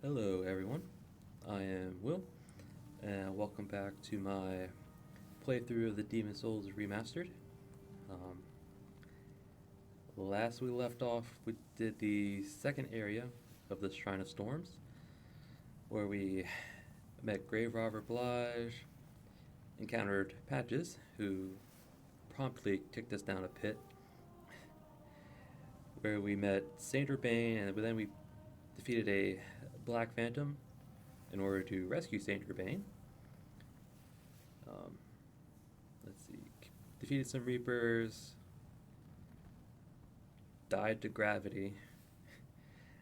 Hello everyone, I am Will, and welcome back to my playthrough of the Demon Souls Remastered. Um, Last we left off, we did the second area of the Shrine of Storms, where we met Grave Robber Blige, encountered Patches, who promptly kicked us down a pit, where we met Saint Urbain, and then we defeated a Black Phantom in order to rescue Saint Urbain. Um, let's see, defeated some Reapers, died to gravity,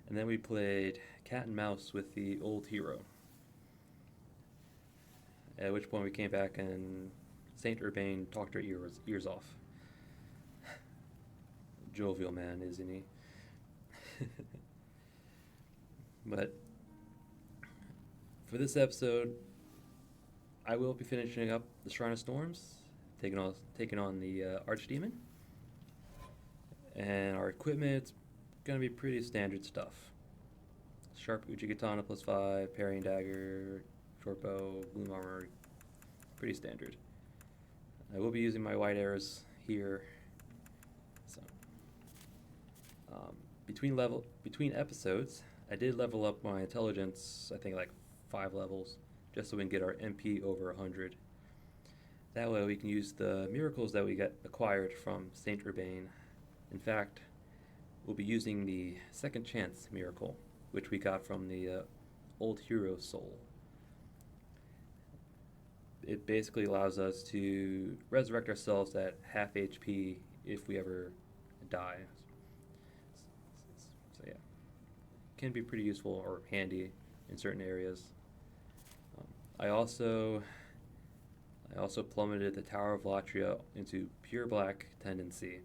and then we played cat and mouse with the old hero. At which point we came back and Saint Urbain talked our ears off. Jovial man, isn't he? But for this episode, I will be finishing up the Shrine of Storms, taking on the archdemon, and our equipment's gonna be pretty standard stuff. Sharp Uchi Katana +5, parrying dagger, short bow, gloom armor, pretty standard. I will be using my white arrows here. So between episodes, I did level up my intelligence, I think like 5 levels, just so we can get our MP over 100. That way we can use the miracles that we got acquired from Saint Urbain. In fact, we'll be using the second chance miracle, which we got from the old hero soul. It basically allows us to resurrect ourselves at half HP if we ever die. So yeah, can be pretty useful or handy in certain areas. I also plummeted the Tower of Latria into pure black tendency,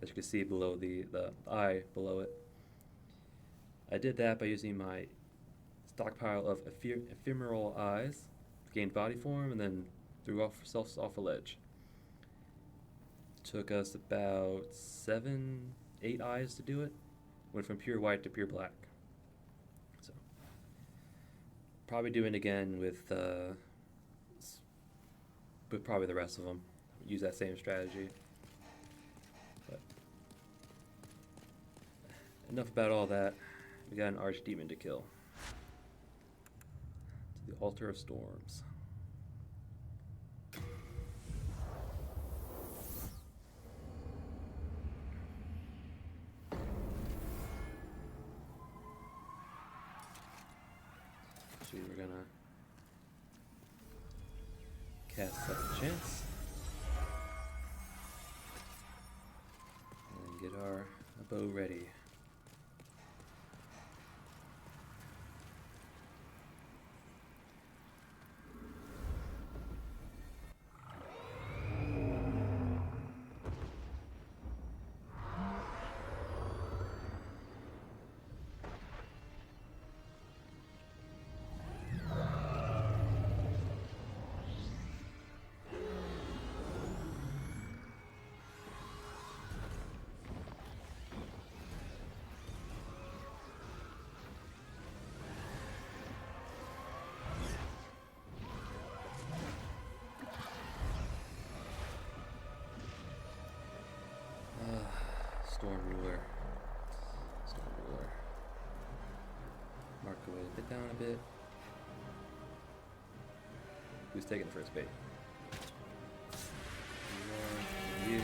as you can see below the eye below it. I did that by using my stockpile of ephemeral eyes, gained body form, and then threw ourselves off a ledge. Took us about 7-8 eyes to do it. Went from pure white to pure black. So probably doing it again with probably the rest of them. Use that same strategy. But enough about all that. We got an archdemon to kill. To the Altar of Storms. So we're gonna cast Second Chance and get our bow ready. Storm Ruler. Mark away a bit down a bit. Who's taking first bait? You.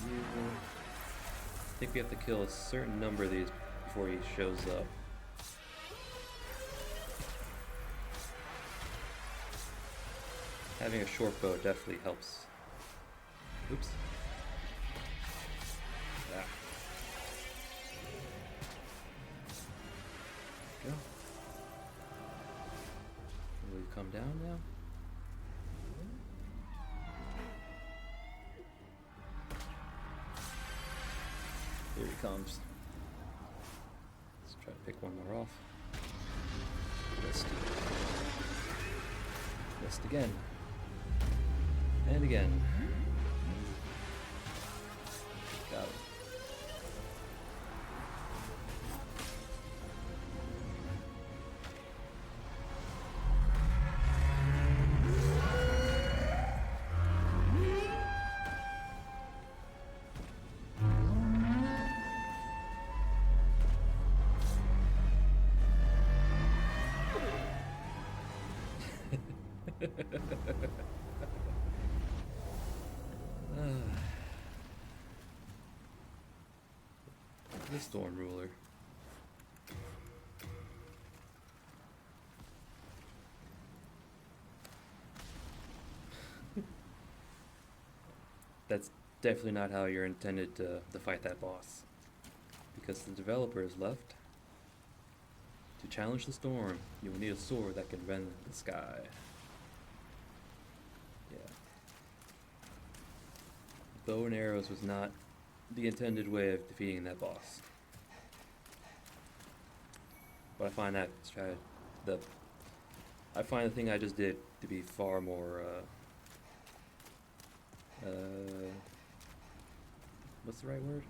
I think we have to kill a certain number of these before he shows up. Having a short bow definitely helps. Oops. Yeah. Go. Will we come down now? Here he comes. Let's try to pick one more off. Missed. Missed again. And again. Got it. The Storm Ruler. That's definitely not how you're intended to fight that boss. Because the developers left. To challenge the storm, you will need a sword that can rend the sky. Yeah. Bow and arrows was not the intended way of defeating that boss. But I find that I find the thing I just did to be far more what's the right word?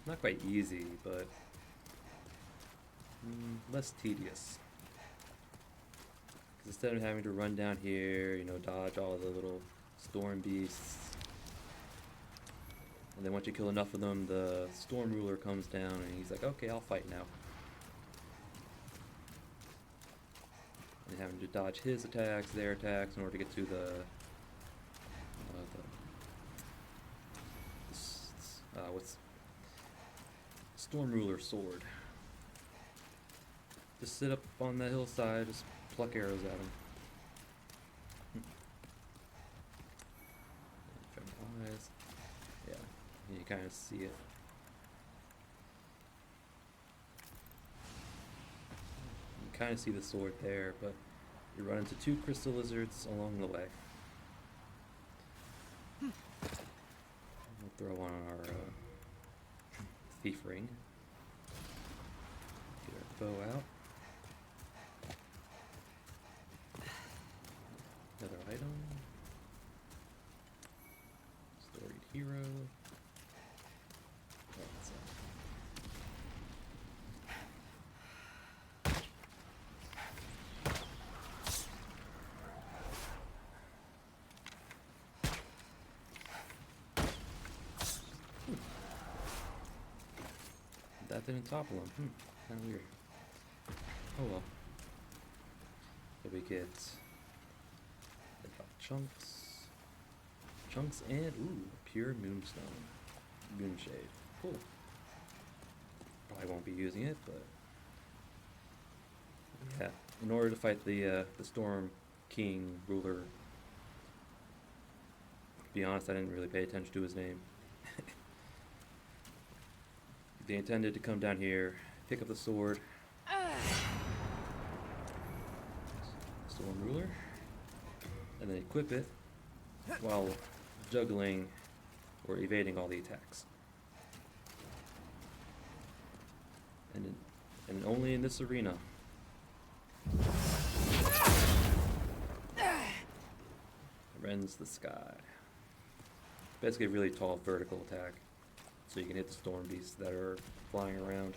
Not quite easy, but less tedious. Because instead of having to run down here, dodge all the little storm beasts, and then once you kill enough of them, the Storm Ruler comes down and he's like, okay, I'll fight now. And having to dodge his attacks, their attacks, in order to get to the what's Storm Ruler sword. Just sit up on that hillside, just pluck arrows at him. Eyes. Yeah, you kind of see it. You kind of see the sword there, but you run into 2 crystal lizards along the way. We'll throw on our thief ring. Get our bow out. Another item. Storied hero. What's that? That didn't topple him. Kind of weird. Oh well. So we get chunks, and pure moonstone, moonshade. Cool. Probably won't be using it, but yeah. In order to fight the Storm King ruler, to be honest, I didn't really pay attention to his name. They intended to come down here, pick up the sword, Storm Ruler, and then equip it while juggling or evading all the attacks. And only in this arena. Rends the sky. Basically a really tall vertical attack, so you can hit the storm beasts that are flying around.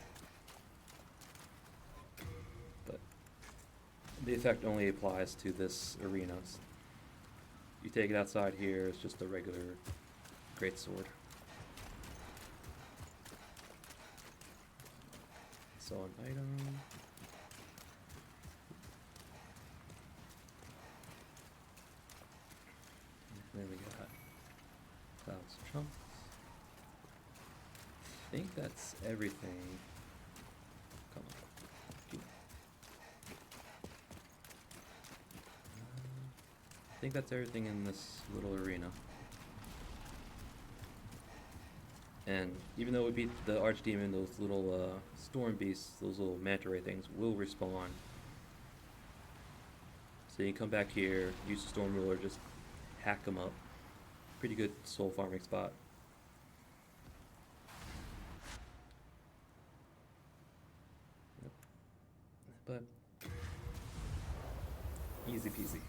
But the effect only applies to this arena. You take it outside here, it's just a regular greatsword. So an item. And then we got Cloud's chunks. I think that's everything. Come on. I think that's everything in this little arena. And even though we beat the archdemon, those little storm beasts, those little manta ray things, will respawn. So you can come back here, use the storm ruler, just hack them up. Pretty good soul farming spot. Yep. But easy peasy.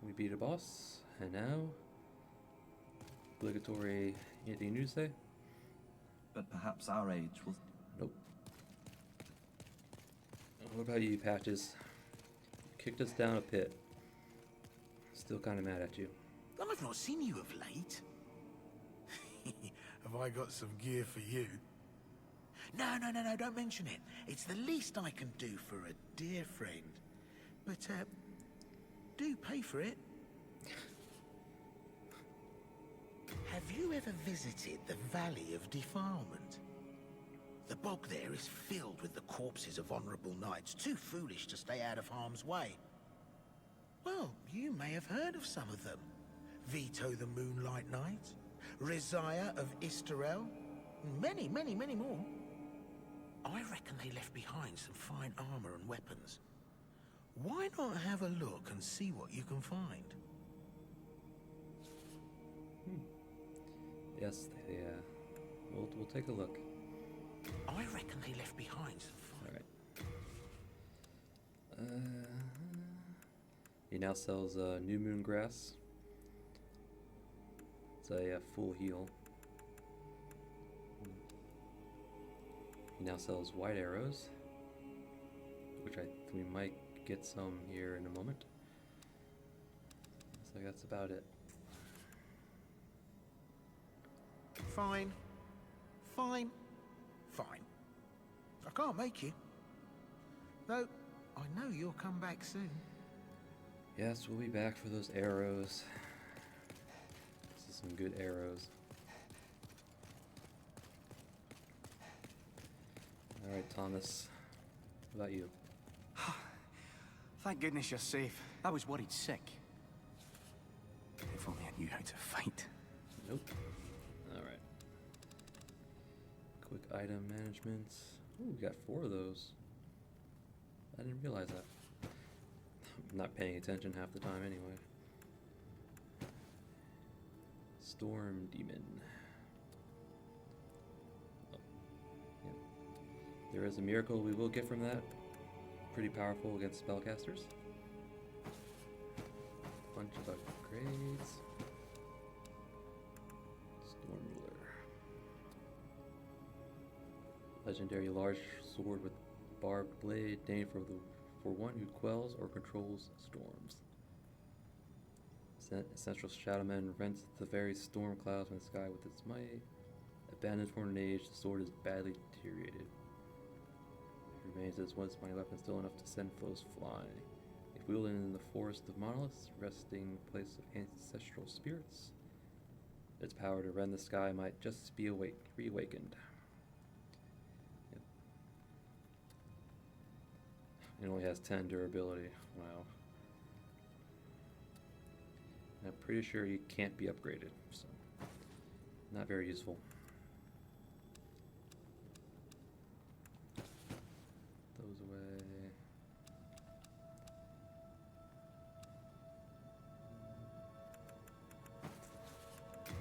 We beat a boss, and now obligatory. Anything new to say? But perhaps our age will... Nope. What about you, Patches? You kicked us down a pit. Still kind of mad at you. I've not seen you of late. Have I got some gear for you? No, don't mention it. It's the least I can do for a dear friend. But, do pay for it. Have you ever visited the Valley of Defilement? The bog there is filled with the corpses of honorable knights, too foolish to stay out of harm's way. Well, you may have heard of some of them. Vito the Moonlight Knight, Rizaya of Istarel, many more. I reckon they left behind some fine armor and weapons. Why not have a look and see what you can find? Yes, we'll take a look. I reckon they left behind some fine... Alright. He now sells New Moon Grass. It's a full heal. He now sells White Arrows, which we might get some here in a moment. So that's about it. Fine. I can't make you. Though, I know you'll come back soon. Yes, we'll be back for those arrows. This is some good arrows. Alright, Thomas. What about you? Thank goodness you're safe. I was worried sick. If only I knew how to fight. Nope. Alright. Quick item management. Ooh, we got 4 of those. I didn't realize that. I'm not paying attention half the time anyway. Storm Demon. Oh. Yeah. There is a miracle we will get from that. Pretty powerful against spellcasters. Bunch of upgrades. Storm Ruler. Legendary large sword with barbed blade, named for one who quells or controls storms. Essential Shadowman rents the very storm clouds from the sky with its might. Abandoned for an age, the sword is badly deteriorated. It remains as once mighty weapon, still enough to send foes flying. If wielded in the forest of monoliths, resting place of ancestral spirits, its power to rend the sky might just be reawakened. Yep. It only has 10 durability. Wow. I'm pretty sure you can't be upgraded, so not very useful. Those away.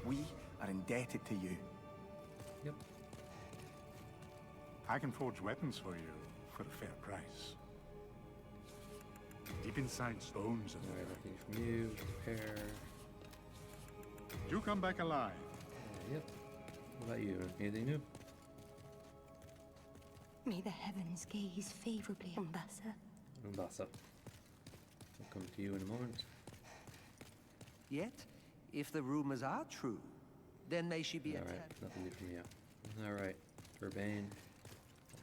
We are indebted to you. Yep. I can forge weapons for you for a fair price. Deep inside stones of Alright, nothing from you. Repair. You come back alive. Yep. What about you? Anything new? May the heavens gaze favorably on Bassa. Umbasa. I'll come to you in a moment. Yet, if the rumors are true, then may she be Alright, attacked. nothing new from you. Alright, Urbain.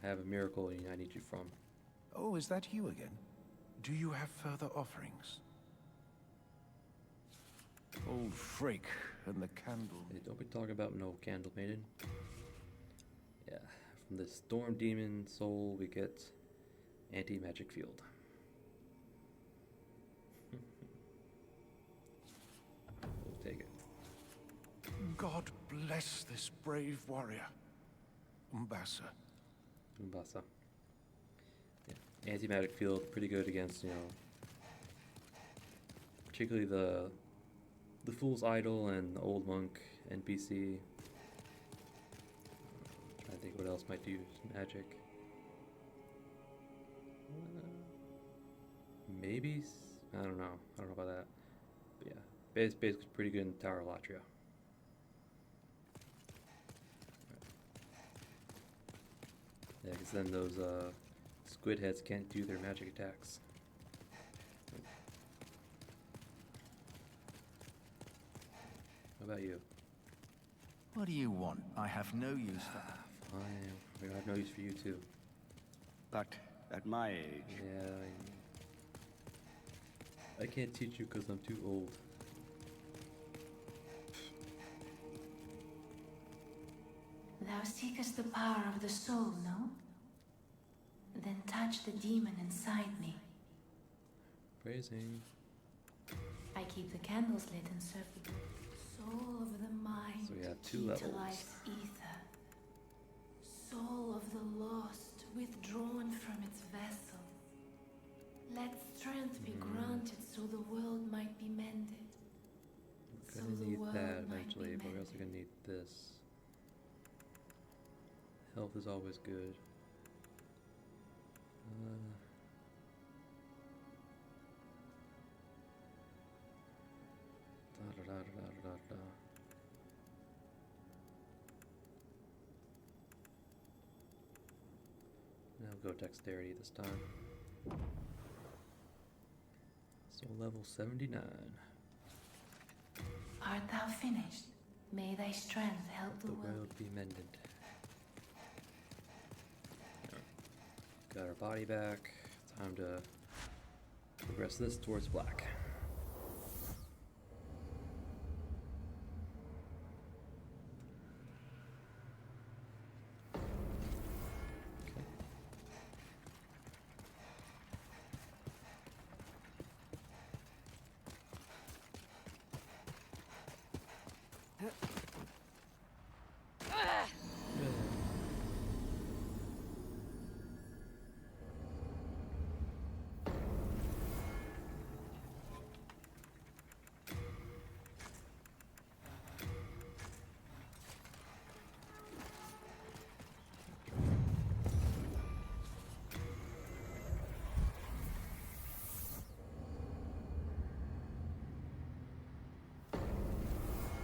I have a miracle I need you from. Oh, is that you again? Do you have further offerings? Old Freak and the candle. Hey, don't be talking about no candle maiden. Yeah, from the Storm Demon soul we get anti-magic field. We'll take it. God bless this brave warrior. Umbasa. Umbasa. Yeah. Anti-magic field, pretty good against, particularly the Fool's Idol and the Old Monk NPC. Trying to think what else might use magic. Maybe? I don't know about that. Basically pretty good in Tower of Latria. Yeah, because then those squid heads can't do their magic attacks. How about you? What do you want? I have no use for that. Fine. I have no use for you too. But at my age... Yeah, I can't teach you because I'm too old. Thou seekest the power of the soul, no? Then touch the demon inside me. Phrasing. I keep the candles lit and serve the soul of the mind. So we have 2 key levels. to life's ether. Soul of the lost, withdrawn from its vessel. Let strength be granted so the world might be mended. We're gonna need that eventually, but we're also gonna need this. Health is always good. Now go dexterity this time. So level 79. Art thou finished? May thy strength help the The world. world be mended. Got our body back. Time to progress this towards black. Okay.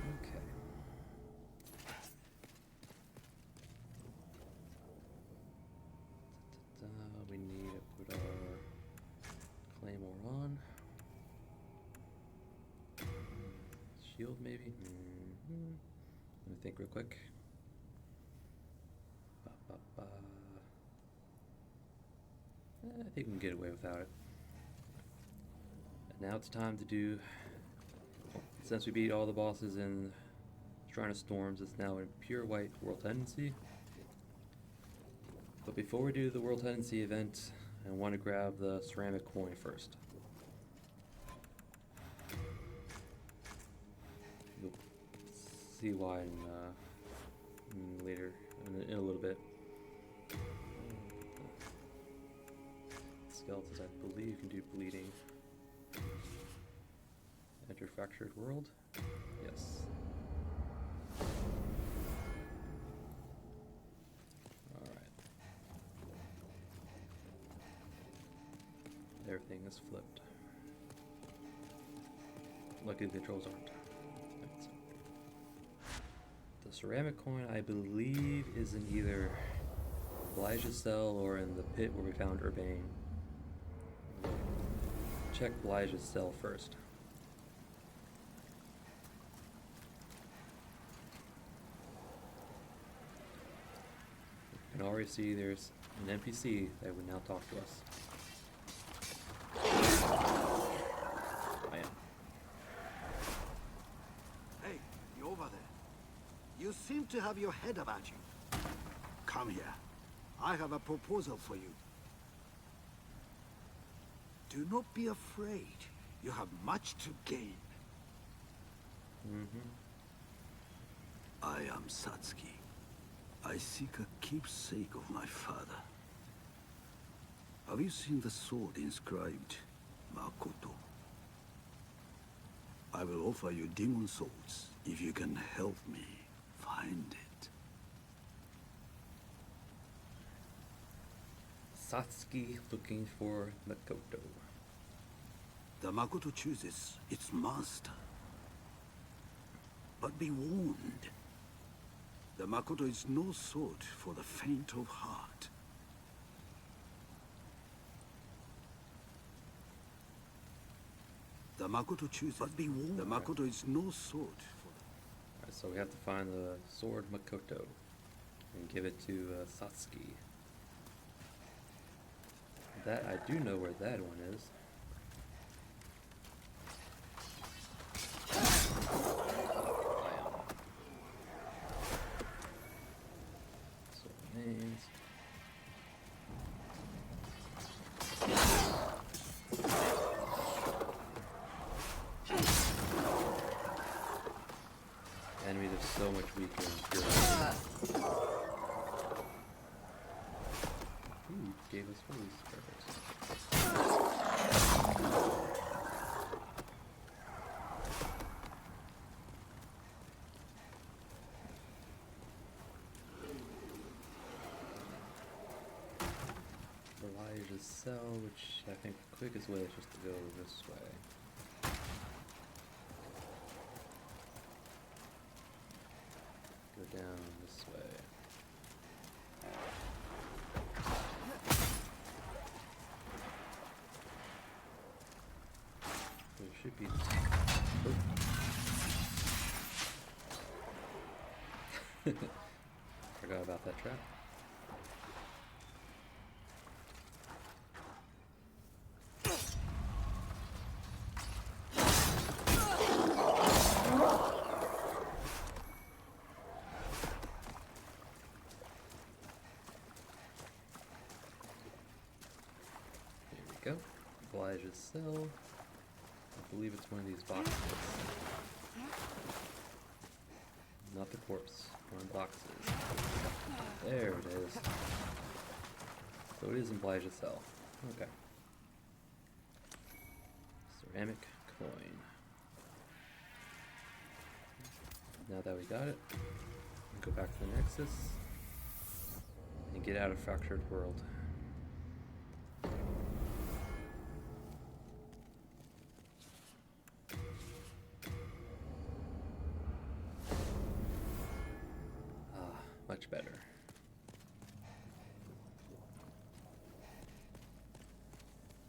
Okay. We need to put our claymore on. Shield maybe? Let me think real quick. I think we can get away without it. And now it's time to do, since we beat all the bosses in Shrine of Storms, it's now in pure white World Tendency. But before we do the World Tendency event, I want to grab the ceramic coin first. You'll see why later, in a little bit. Skeletons, I believe, can do bleeding. Enter fractured world? Yes. Alright. Everything is flipped. Luckily the controls aren't. Right, so. The ceramic coin, I believe, is in either Elijah's cell or in the pit where we found Urbain. Check Elijah's cell first. You can already see there's an NPC that would now talk to us. I am. Hey, you over there. You seem to have your head about you. Come here. I have a proposal for you. Do not be afraid. You have much to gain. I am Satsuki. I seek a keepsake of my father. Have you seen the sword inscribed Makoto? I will offer you demon swords if you can help me find it. Satsuki looking for Makoto. The Makoto chooses its master. But be warned. The Makoto is no sword for the faint of heart. The Makoto chooses, but be warned. The Makoto is no sword for the... Alright, so we have to find the sword Makoto and give it to Satsuki. That I do know where that one is. So names. Enemies are so much weaker in purified. Ooh, gave us fuzzies. Perfect. Elijah's cell, which I think the quickest way is just to go this way. Go down this way. There should be. Oh. Forgot about that trap. Go. Elijah's cell. I believe it's one of these boxes. Not the corpse. One of the boxes. There it is. So it is in Elijah's cell. Okay. Ceramic coin. Now that we got it, go back to the Nexus and get out of Fractured World. Much better.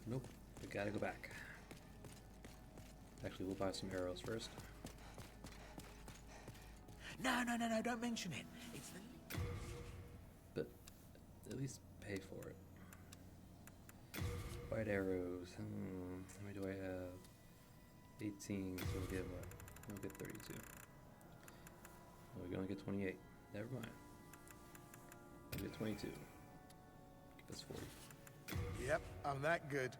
Nope, we gotta go back. Actually, we'll buy some arrows first. No, don't mention it. It's the... But at least pay for it. White arrows. How many do I have? 18, so we'll get what? We'll get 32. Oh, we only get 28. Never mind. We'll get 22. Give us 40. Yep, I'm that good.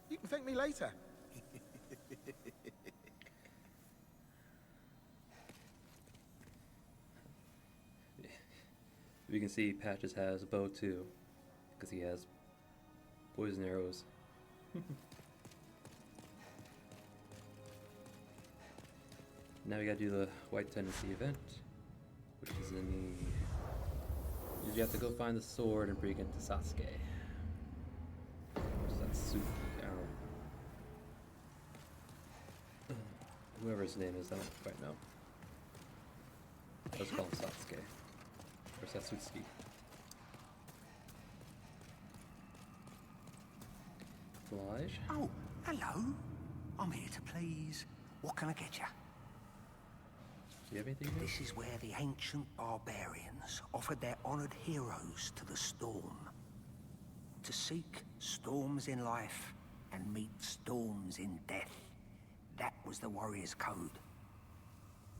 You can thank me later. We can see Patches has a bow too, because he has poison arrows. Now we gotta do the White Tendency event, which is in the... You have to go find the sword and bring it to Sasuke. Or Satsuki, I don't know. Whoever his name is, I don't quite know. Let's call him Sasuke. Or Satsuki. Flige. Oh, hello. I'm here to please. What can I get you? Do you have anything here? This is where the ancient barbarians offered their honored heroes to the storm. To seek storms in life and meet storms in death. That was the warrior's code.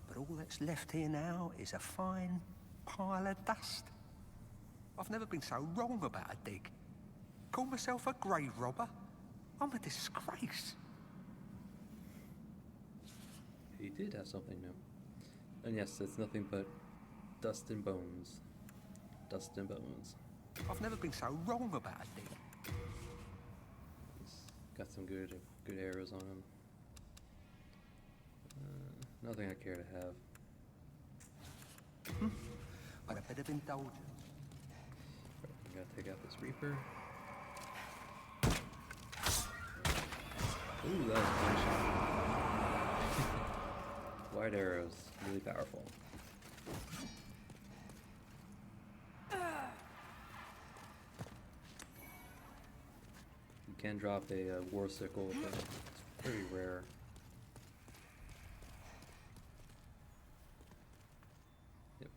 But all that's left here now is a fine pile of dust. I've never been so wrong about a dig. Call myself a grave robber? I'm a disgrace. He did have something new. And yes, it's nothing but dust and bones. Dust and bones. I've never been so wrong about a dig. He's got some good arrows on him. Nothing I care to have. But a bit of indulgence. Right, we gotta take out this Reaper. Ooh, that was a nice shot. Why purified arrows, really powerful. You can drop a war sickle, but it's very rare. Yep,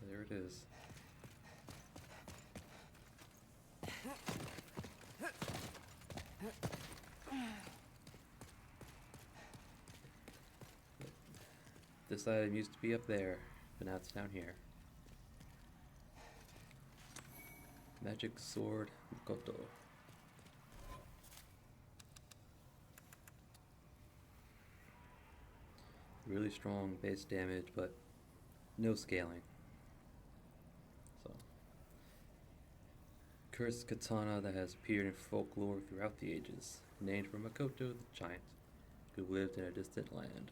there it is. This item used to be up there, but now it's down here. Magic Sword Makoto. Really strong base damage, but no scaling. So, cursed katana that has appeared in folklore throughout the ages, named for Makoto the giant, who lived in a distant land.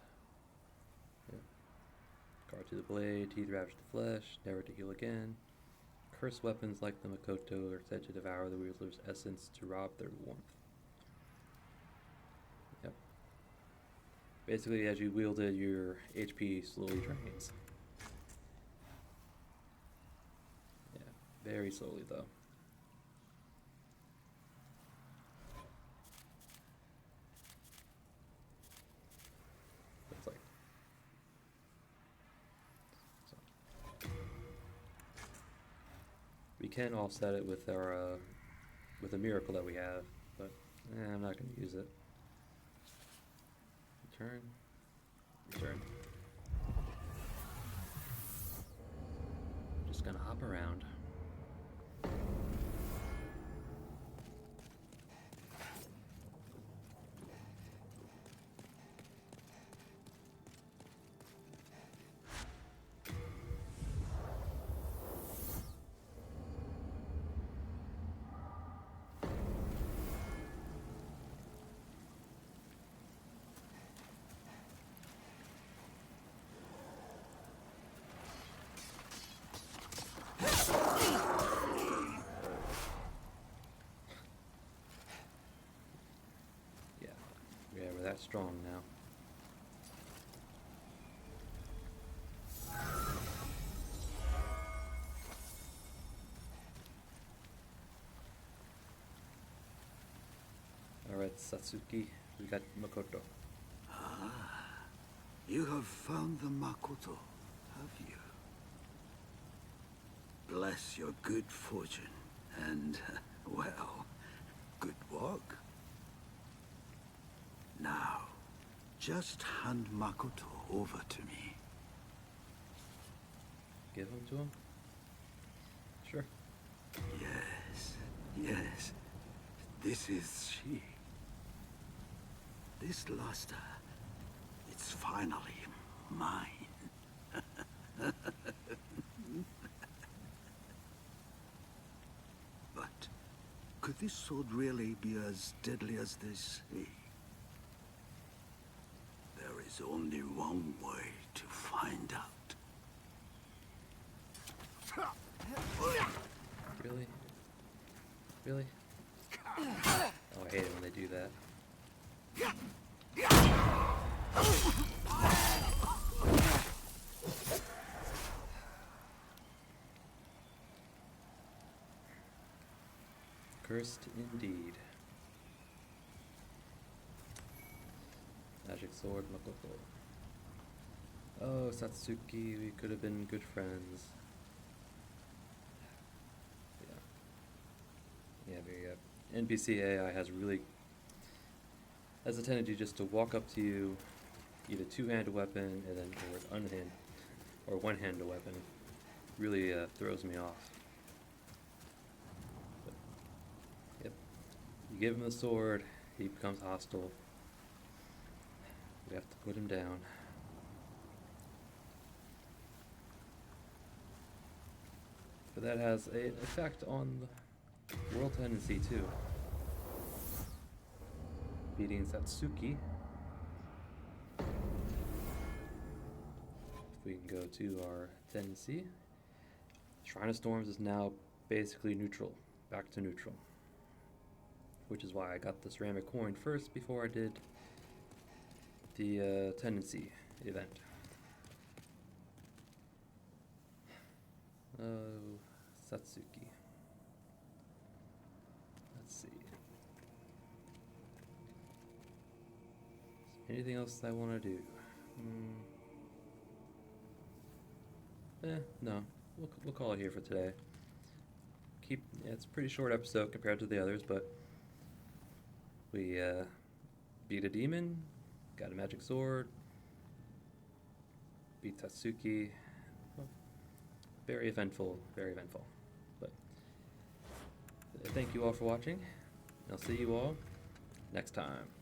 Guard to the blade, teeth ravage the flesh, never to heal again. Cursed weapons like the Makoto are said to devour the wielder's essence to rob their warmth. Yep. Basically, as you wield it, your HP slowly drains. Yeah, very slowly though. Looks like. We can offset it with our with a miracle that we have, but I'm not going to use it. Return. Return. Just going to hop around. Yeah, we're that strong now. Alright, Satsuki, we got Makoto. Ah, you have found the Makoto, have you? Bless your good fortune, and, well, good work. Now, just hand Makoto over to me. Give him to him? Sure. Yes, yes. This is she. This luster, it's finally mine. But could this sword really be as deadly as they say? There is only one way to find out. Really? Really? Oh, I hate it when they do that. Cursed indeed. Magic sword Makoto. Oh, Satsuki, we could have been good friends. Yeah, there you go. NPC AI has a tendency just to walk up to you, either two-handed weapon and then or one-handed weapon. Really throws me off. But, yep. You give him the sword, he becomes hostile. We have to put him down. But that has an effect on the world tendency too. Beating Satsuki. If we can go to our tendency, Shrine of Storms is now basically neutral, back to neutral. Which is why I got the ceramic coin first before I did the tendency. event. Oh, Satsuki. Let's see. Anything else I want to do? No. We'll call it here for today. It's a pretty short episode compared to the others, but we beat a demon, got a magic sword, beat Tatsuki. Well, very eventful, very eventful. But thank you all for watching. I'll see you all next time.